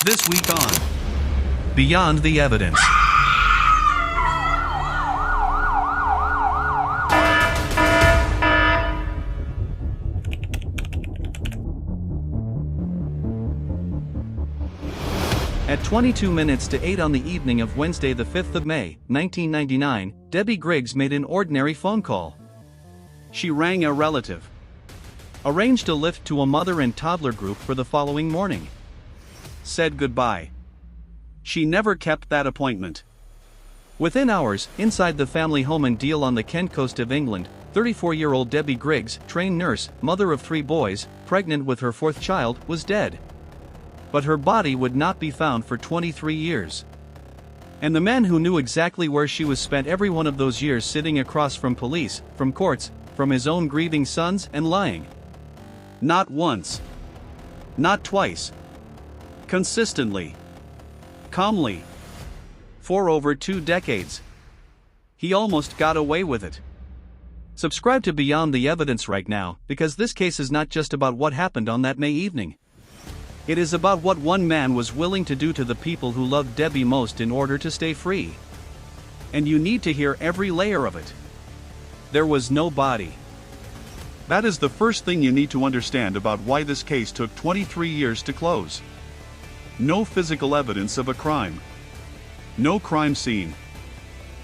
This week on Beyond the Evidence. At 22 minutes to 8 on the evening of Wednesday the 5th of May, 1999, Debbie Griggs made an ordinary phone call. She rang a relative. Arranged a lift to a mother and toddler group for the following morning. Said goodbye. She never kept that appointment. Within hours, inside the family home in Deal on the Kent coast of England, 34-year-old Debbie Griggs, trained nurse, mother of 3 boys, pregnant with her 4th child, was dead. But her body would not be found for 23 years. And the man who knew exactly where she was spent every one of those years sitting across from police, from courts, from his own grieving sons, and lying. Not once. Not twice. Consistently. Calmly. For over 2 decades. He almost got away with it. Subscribe to Beyond the Evidence right now, because this case is not just about what happened on that May evening. It is about what one man was willing to do to the people who loved Debbie most in order to stay free. And you need to hear every layer of it. There was no body. That is the first thing you need to understand about why this case took 23 years to close. No physical evidence of a crime. No crime scene.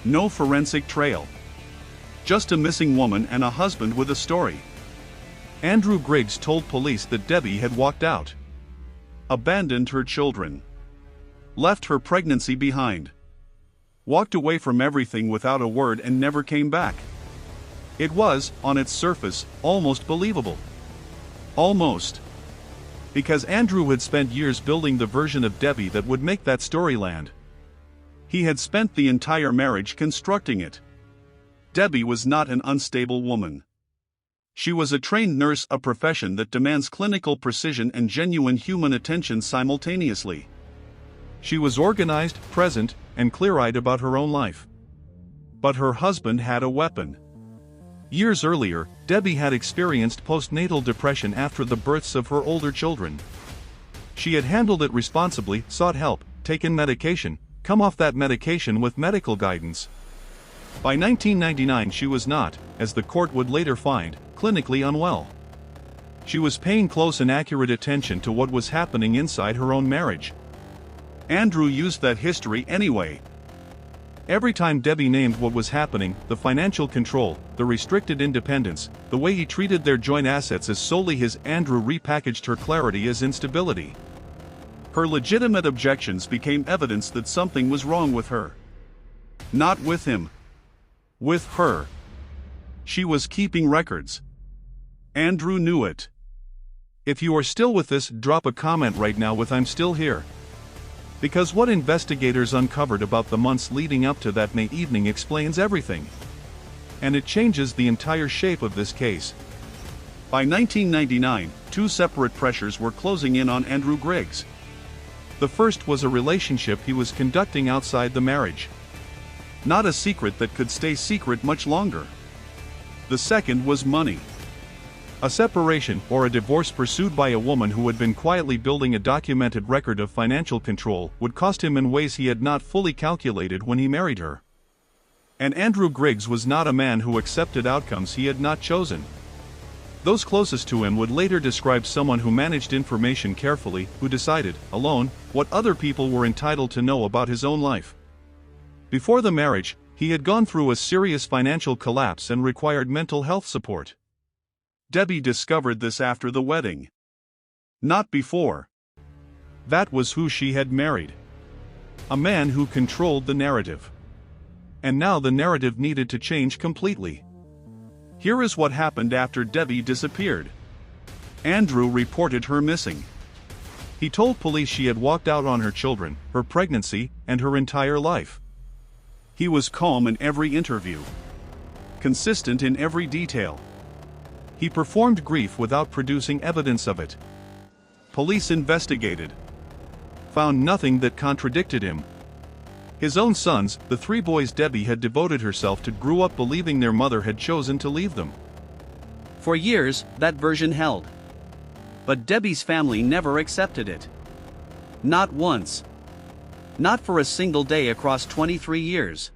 No forensic trail. Just a missing woman and a husband with a story. Andrew Griggs told police that Debbie had walked out. Abandoned her children. Left her pregnancy behind. Walked away from everything without a word and never came back. It was, on its surface, almost believable. Almost. Because Andrew had spent years building the version of Debbie that would make that story land. He had spent the entire marriage constructing it. Debbie was not an unstable woman. She was a trained nurse, a profession that demands clinical precision and genuine human attention simultaneously. She was organized, present, and clear-eyed about her own life. But her husband had a weapon. Years earlier, Debbie had experienced postnatal depression after the births of her older children. She had handled it responsibly, sought help, taken medication, come off that medication with medical guidance. By 1999 she was not, as the court would later find, clinically unwell. She was paying close and accurate attention to what was happening inside her own marriage. Andrew used that history anyway. Every time Debbie named what was happening, the financial control, the restricted independence, the way he treated their joint assets as solely his, Andrew repackaged her clarity as instability. Her legitimate objections became evidence that something was wrong with her. Not with him. With her. She was keeping records. Andrew knew it. If you are still with this, drop a comment right now with "I'm still here." Because what investigators uncovered about the months leading up to that May evening explains everything. And it changes the entire shape of this case. By 1999, 2 separate pressures were closing in on Andrew Griggs. The first was a relationship he was conducting outside the marriage. Not a secret that could stay secret much longer. The second was money. A separation or a divorce pursued by a woman who had been quietly building a documented record of financial control would cost him in ways he had not fully calculated when he married her. And Andrew Griggs was not a man who accepted outcomes he had not chosen. Those closest to him would later describe someone who managed information carefully, who decided, alone, what other people were entitled to know about his own life. Before the marriage, he had gone through a serious financial collapse and required mental health support. Debbie discovered this after the wedding. Not before. That was who she had married. A man who controlled the narrative. And now the narrative needed to change completely. Here is what happened after Debbie disappeared. Andrew reported her missing. He told police she had walked out on her children, her pregnancy, and her entire life. He was calm in every interview. Consistent in every detail. He performed grief without producing evidence of it. Police investigated. Found nothing that contradicted him. His own sons, the 3 boys Debbie had devoted herself to, grew up believing their mother had chosen to leave them. For years, that version held. But Debbie's family never accepted it. Not once. Not for a single day across 23 years.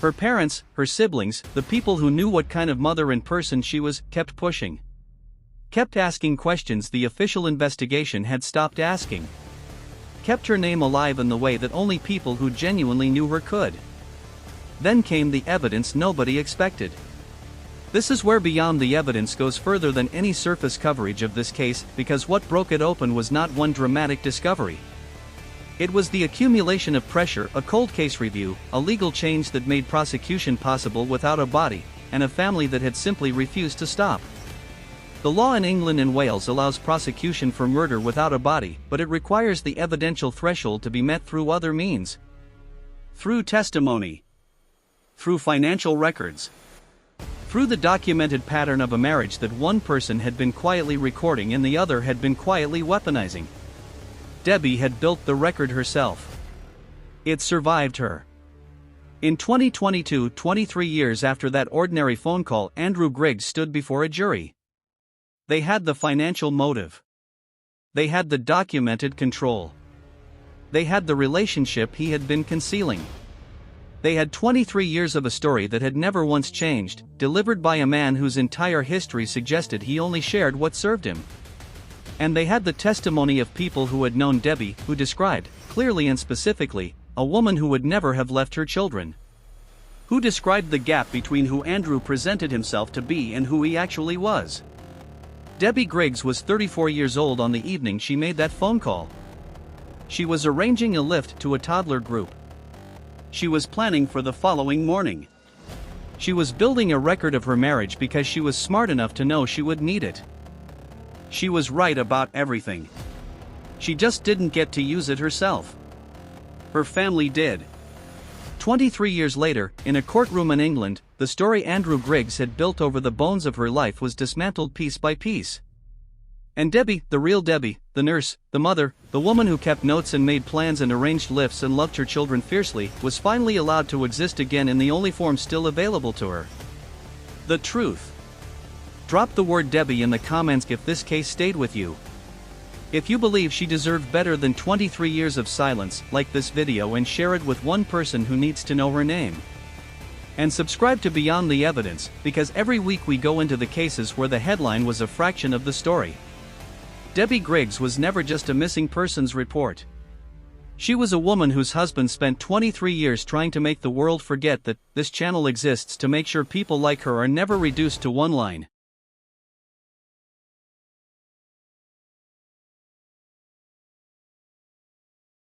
Her parents, her siblings, the people who knew what kind of mother and person she was, kept pushing. Kept asking questions the official investigation had stopped asking. Kept her name alive in the way that only people who genuinely knew her could. Then came the evidence nobody expected. This is where Beyond the Evidence goes further than any surface coverage of this case, because what broke it open was not one dramatic discovery. It was the accumulation of pressure, a cold case review, a legal change that made prosecution possible without a body, and a family that had simply refused to stop. The law in England and Wales allows prosecution for murder without a body, but it requires the evidential threshold to be met through other means. Through testimony. Through financial records. Through the documented pattern of a marriage that one person had been quietly recording and the other had been quietly weaponizing. Debbie had built the record herself. It survived her. In 2022, 23 years after that ordinary phone call, Andrew Griggs stood before a jury. They had the financial motive. They had the documented control. They had the relationship he had been concealing. They had 23 years of a story that had never once changed, delivered by a man whose entire history suggested he only shared what served him. And they had the testimony of people who had known Debbie, who described, clearly and specifically, a woman who would never have left her children. Who described the gap between who Andrew presented himself to be and who he actually was. Debbie Griggs was 34 years old on the evening she made that phone call. She was arranging a lift to a toddler group. She was planning for the following morning. She was building a record of her marriage because she was smart enough to know she would need it. She was right about everything. She just didn't get to use it herself. Her family did. 23 years later, in a courtroom in England, the story Andrew Griggs had built over the bones of her life was dismantled piece by piece. And Debbie, the real Debbie, the nurse, the mother, the woman who kept notes and made plans and arranged lifts and loved her children fiercely, was finally allowed to exist again in the only form still available to her. The truth. Drop the word Debbie in the comments if this case stayed with you. If you believe she deserved better than 23 years of silence, like this video and share it with one person who needs to know her name. And subscribe to Beyond the Evidence, because every week we go into the cases where the headline was a fraction of the story. Debbie Griggs was never just a missing persons report. She was a woman whose husband spent 23 years trying to make the world forget that this channel exists to make sure people like her are never reduced to one line.